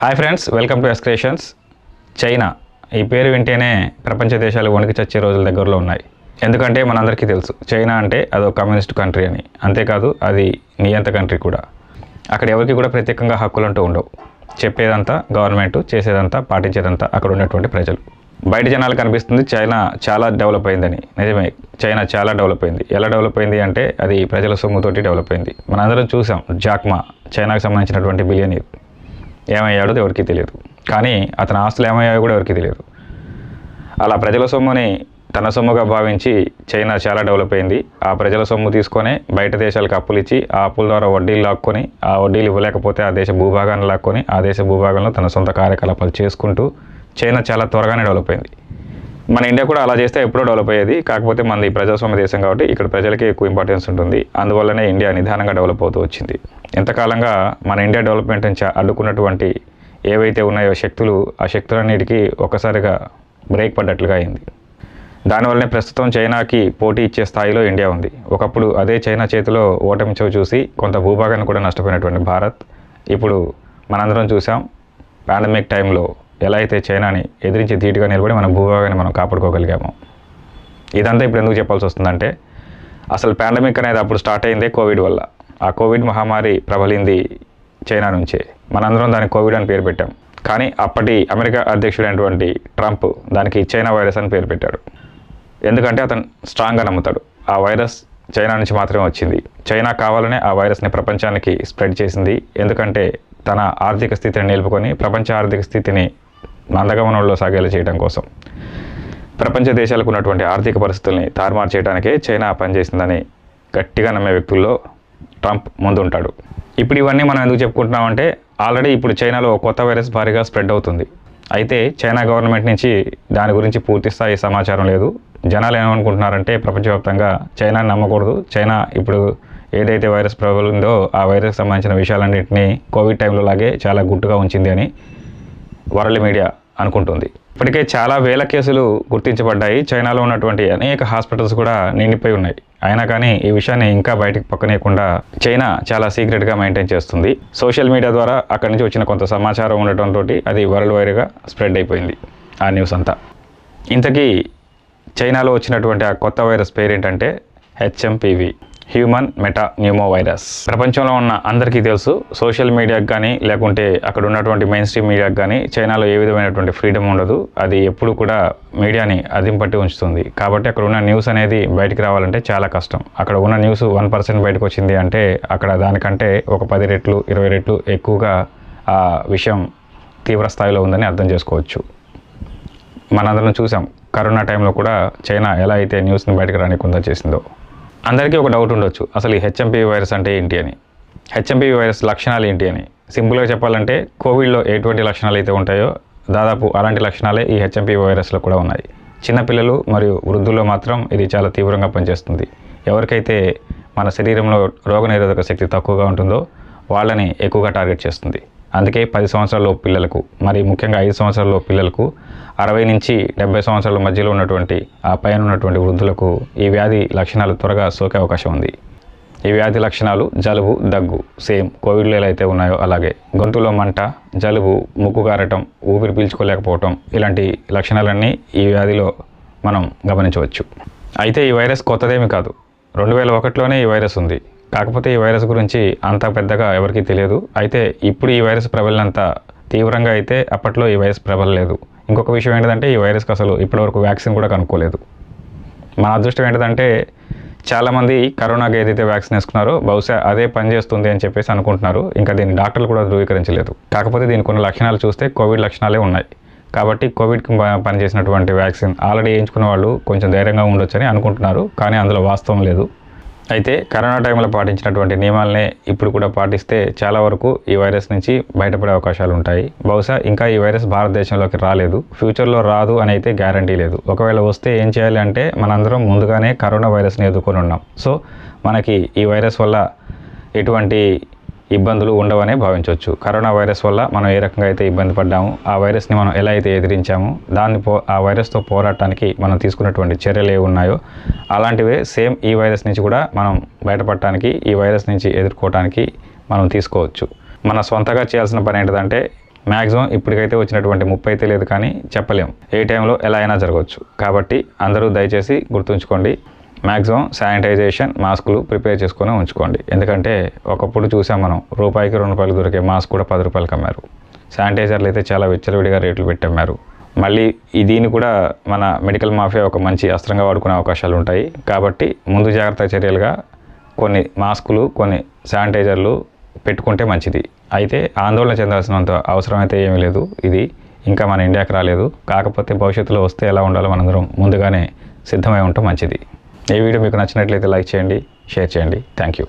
Hi friends, welcome to S creations. చైనా ఈ పేరు వింటేనే ప్రపంచ దేశాలు వణికి చచ్చే రోజుల దగ్గరలో ఉన్నాయి. ఎందుకంటే మనందరికీ తెలుసు చైనా అంటే అదొక కమ్యూనిస్ట్ కంట్రీ అని. అంతేకాదు అది నియంత కంట్రీ కూడా. అక్కడ ఎవరికి కూడా ప్రత్యేకంగా హక్కులంటూ ఉండవు. చెప్పేదంతా గవర్నమెంట్, చేసేదంతా పాటించేదంతా అక్కడ ఉన్నటువంటి ప్రజలు. బయట జనాలకు కనిపిస్తుంది చైనా చాలా డెవలప్ అయిందని. నిజమే, చైనా చాలా డెవలప్ అయింది. ఎలా డెవలప్ అయింది అంటే అది ప్రజల సొమ్ముతోటి డెవలప్ అయింది. మనందరం చూసాం జాక్మా, చైనాకు సంబంధించినటువంటి బిలియనీర్ ఏమయ్యాడో ఎవరికి తెలియదు. కానీ అతని ఆస్తులు ఏమయ్యాయో కూడా ఎవరికి తెలియదు. అలా ప్రజల సొమ్ముని తన సొమ్ముగా భావించి చైనా చాలా డెవలప్ అయింది. ఆ ప్రజల సొమ్ము తీసుకొని బయట దేశాలకు అప్పులు ఇచ్చి ఆ అప్పుల ద్వారా వడ్డీలు లాక్కొని, ఆ వడ్డీలు ఇవ్వలేకపోతే ఆ దేశ భూభాగాన్ని లాక్కొని ఆ దేశ భూభాగంలో తన సొంత కార్యకలాపాలు చేసుకుంటూ చైనా చాలా త్వరగానే డెవలప్ అయింది. మన ఇండియా కూడా అలా చేస్తే ఎప్పుడో డెవలప్ అయ్యేది. కాకపోతే మనది ప్రజాస్వామ్య దేశం కాబట్టి ఇక్కడ ప్రజలకి ఎక్కువ ఇంపార్టెన్స్ ఉంటుంది. అందువల్లనే ఇండియా నిదానంగా డెవలప్ అవుతూ వచ్చింది. ఎంతకాలంగా మన ఇండియా డెవలప్మెంట్ నుంచి అడ్డుకున్నటువంటి ఏవైతే ఉన్నాయో శక్తులు, ఆ శక్తులన్నిటికీ ఒక్కసారిగా బ్రేక్ పడ్డట్లుగా అయింది. దానివల్లనే ప్రస్తుతం చైనాకి పోటీ ఇచ్చే స్థాయిలో ఇండియా ఉంది. ఒకప్పుడు అదే చైనా చేతిలో ఓటమి చూసి కొంత భూభాగాన్ని కూడా నష్టపోయినటువంటి భారత్ ఇప్పుడు మనందరం చూసాం. పాండమిక్ టైంలో ఎలా అయితే చైనాని ఎదిరించి ధీటుగా నిలబడి మన భూభాగాన్ని మనం కాపాడుకోగలిగాము. ఇదంతా ఇప్పుడు ఎందుకు చెప్పాల్సి వస్తుందంటే అసలు పాండమిక్ అనేది అప్పుడు స్టార్ట్ అయిందే కోవిడ్ వల్ల. ఆ కోవిడ్ మహమ్మారి ప్రబలింది చైనా నుంచే. మనందరం దానికి కోవిడ్ అని పేరు పెట్టాం. కానీ అప్పటి అమెరికా అధ్యక్షుడైనటువంటి ట్రంప్ దానికి చైనా వైరస్ అని పేరు పెట్టాడు. ఎందుకంటే అతను స్ట్రాంగ్గా నమ్ముతాడు ఆ వైరస్ చైనా నుంచి మాత్రమే వచ్చింది. చైనా కావాలనే ఆ వైరస్ని ప్రపంచానికి స్ప్రెడ్ చేసింది. ఎందుకంటే తన ఆర్థిక స్థితిని నిలుపుకొని ప్రపంచ ఆర్థిక స్థితిని మందగమనంలో సాగేలా చేయడం కోసం, ప్రపంచ దేశాలకు ఉన్నటువంటి ఆర్థిక పరిస్థితుల్ని తారుమారు చేయడానికే చైనా పనిచేసిందని గట్టిగా నమ్మే వ్యక్తుల్లో ట్రంప్ ముందుంటాడు. ఇప్పుడు ఇవన్నీ మనం ఎందుకు చెప్పుకుంటున్నామంటే ఆల్రెడీ ఇప్పుడు చైనాలో కొత్త వైరస్ భారీగా స్ప్రెడ్ అవుతుంది. అయితే చైనా గవర్నమెంట్ నుంచి దాని గురించి పూర్తి స్థాయి సమాచారం లేదు. జనాలు ఏమనుకుంటున్నారంటే ప్రపంచవ్యాప్తంగా చైనాని నమ్మకూడదు, చైనా ఇప్పుడు ఏదైతే వైరస్ ప్రబలిందో ఆ వైరస్కి సంబంధించిన విషయాలన్నింటినీ కోవిడ్ టైంలో లాగే చాలా గుట్టుగా ఉంచింది అని వరల్డ్ మీడియా అనుకుంటుంది. ఇప్పటికే చాలా వేల కేసులు గుర్తించబడ్డాయి. చైనాలో ఉన్నటువంటి అనేక హాస్పిటల్స్ కూడా నిండిపోయి ఉన్నాయి. అయినా కానీ ఈ విషయాన్ని ఇంకా బయటకు పక్కనేయకుండా చైనా చాలా సీక్రెట్గా మెయింటైన్ చేస్తుంది. సోషల్ మీడియా ద్వారా అక్కడి నుంచి వచ్చిన కొంత సమాచారం ఉండటంతో అది వరల్డ్ వైడ్గా స్ప్రెడ్ అయిపోయింది ఆ న్యూస్ అంతా. ఇంతకీ చైనాలో వచ్చినటువంటి ఆ కొత్త వైరస్ పేరేంటంటే HMPV, human metapneumovirus. ప్రపంచంలో ఉన్న అందరికీ తెలుసు. సోషల్ మీడియాకి కానీ లేకుంటే అక్కడ ఉన్నటువంటి మెయిన్ స్ట్రీమ్ మీడియాకి కానీ చైనాలో ఏ విధమైనటువంటి ఫ్రీడమ్ ఉండదు. అది ఎప్పుడు కూడా మీడియాని అదింపట్టి ఉంచుతుంది. కాబట్టి అక్కడ ఉన్న న్యూస్ అనేది బయటికి రావాలంటే చాలా కష్టం. అక్కడ ఉన్న న్యూస్ 1% బయటకు వచ్చింది అంటే అక్కడ దానికంటే ఒక 10 రెట్లు 20 రెట్లు ఎక్కువగా ఆ విషయం తీవ్ర స్థాయిలో ఉందని అర్థం చేసుకోవచ్చు. మనందరం చూసాం కరోనా టైంలో కూడా చైనా ఎలా అయితే న్యూస్ని బయటకు రానికుండా చేసిందో. అందరికీ ఒక డౌట్ ఉండొచ్చు, అసలు ఈ హెచ్ఎంపివి వైరస్ అంటే ఏంటి అని. హెచ్ఎంపివి వైరస్ లక్షణాలు ఏంటి అని సింపుల్గా చెప్పాలంటే కోవిడ్లో ఎటువంటి లక్షణాలు అయితే ఉంటాయో దాదాపు అలాంటి లక్షణాలే ఈ హెచ్ఎంపివి వైరస్లో కూడా ఉన్నాయి. చిన్నపిల్లలు మరియు వృద్ధుల్లో మాత్రం ఇది చాలా తీవ్రంగా పనిచేస్తుంది. ఎవరికైతే మన శరీరంలో రోగనిరోధక శక్తి తక్కువగా ఉంటుందో వాళ్ళని ఎక్కువగా టార్గెట్ చేస్తుంది. అందుకే 10 సంవత్సరాలలోపు పిల్లలకు, మరి ముఖ్యంగా 5 సంవత్సరాలలోపు పిల్లలకు, 60 నుంచి 70 సంవత్సరాల మధ్యలో ఉన్నటువంటి ఆ పైన ఉన్నటువంటి వృద్ధులకు ఈ వ్యాధి లక్షణాలు త్వరగా సోకే అవకాశం ఉంది. ఈ వ్యాధి లక్షణాలు జలుబు, దగ్గు, సేమ్ కోవిడ్లో ఎలా అయితే ఉన్నాయో అలాగే. గొంతులో మంట, జలుబు, ముక్కు కారటం, ఊపిరి పీల్చుకోలేకపోవటం, ఇలాంటి లక్షణాలన్నీ ఈ వ్యాధిలో మనం గమనించవచ్చు. అయితే ఈ వైరస్ కొత్తదేమీ కాదు. 2001లోనే ఈ వైరస్ ఉంది. కాకపోతే ఈ వైరస్ గురించి అంత పెద్దగా ఎవరికీ తెలియదు. అయితే ఇప్పుడు ఈ వైరస్ ప్రబలినంత తీవ్రంగా అయితే అప్పట్లో ఈ వైరస్ ప్రబలలేదు. ఇంకొక విషయం ఏంటంటే ఈ వైరస్కి అసలు ఇప్పటివరకు వ్యాక్సిన్ కూడా కనుక్కోలేదు. మన అదృష్టం ఏంటంటే చాలామంది కరోనాకి ఏదైతే వ్యాక్సిన్ వేసుకున్నారో బహుశా అదే పనిచేస్తుంది అని చెప్పేసి అనుకుంటున్నారు. ఇంకా దీన్ని డాక్టర్లు కూడా ధృవీకరించలేదు. కాకపోతే దీనికి కొన్ని లక్షణాలు చూస్తే కోవిడ్ లక్షణాలే ఉన్నాయి. కాబట్టి కోవిడ్కి పనిచేసినటువంటి వ్యాక్సిన్ ఆల్రెడీ వేయించుకున్న వాళ్ళు కొంచెం ధైర్యంగా ఉండొచ్చని అనుకుంటున్నారు. కానీ అందులో వాస్తవం లేదు. అయితే కరోనా టైంలో పాటించినటువంటి నియమాలనే ఇప్పుడు కూడా పాటిస్తే చాలా వరకు ఈ వైరస్ నుంచి బయటపడే అవకాశాలు ఉంటాయి. బహుశా ఇంకా ఈ వైరస్ భారతదేశంలోకి రాలేదు, ఫ్యూచర్లో రాదు అని అయితే గ్యారంటీ లేదు. ఒకవేళ వస్తే ఏం చేయాలి అంటే మనందరం ముందుగానే కరోనా వైరస్ని ఎదుర్కొని ఉన్నాం. సో మనకి ఈ వైరస్ వల్ల ఎటువంటి ఇబ్బందులు ఉండవనే భావించవచ్చు. కరోనా వైరస్ వల్ల మనం ఏ రకంగా అయితే ఇబ్బంది పడ్డామో ఆ వైరస్ని మనం ఎలా అయితే ఎదిరించామో ఆ వైరస్తో పోరాటానికి మనం తీసుకున్నటువంటి చర్యలు ఏ ఉన్నాయో అలాంటివే సేమ్ ఈ వైరస్ నుంచి కూడా మనం బయటపడటానికి, ఈ వైరస్ నుంచి ఎదుర్కోవటానికి మనం తీసుకోవచ్చు. మన సొంతగా చేయాల్సిన పని ఏంటంటే మ్యాక్సిమం ఇప్పటికైతే వచ్చినటువంటి ముప్పు అయితే లేదు, కానీ చెప్పలేం ఏ టైంలో ఎలా అయినా జరగవచ్చు. కాబట్టి అందరూ దయచేసి గుర్తుంచుకోండి, మ్యాక్సిమం శానిటైజేషన్ మాస్కులు ప్రిపేర్ చేసుకొని ఉంచుకోండి. ఎందుకంటే ఒకప్పుడు చూసాం మనం, రూపాయికి 2 రూపాయలు దొరికే మాస్క్ కూడా 10 రూపాయలకి అమ్మారు. శానిటైజర్లు అయితే చాలా విచ్చలవిడిగా రేట్లు పెట్టమ్మారు. మళ్ళీ దీన్ని కూడా మన మెడికల్ మాఫియా ఒక మంచి అస్త్రంగా వాడుకునే అవకాశాలు ఉంటాయి. కాబట్టి ముందు జాగ్రత్త చర్యలుగా కొన్ని మాస్కులు, కొన్ని శానిటైజర్లు పెట్టుకుంటే మంచిది. అయితే ఆందోళన చెందాల్సినంత అవసరం అయితే ఏమీ లేదు. ఇది ఇంకా మన ఇండియాకి రాలేదు. కాకపోతే భవిష్యత్తులో వస్తే ఎలా ఉండాలో మనందరం ముందుగానే సిద్ధమై ఉంటాం మంచిది. ఈ వీడియో మీకు నచ్చినట్లయితే లైక్ చేయండి, షేర్ చేయండి. Thank you.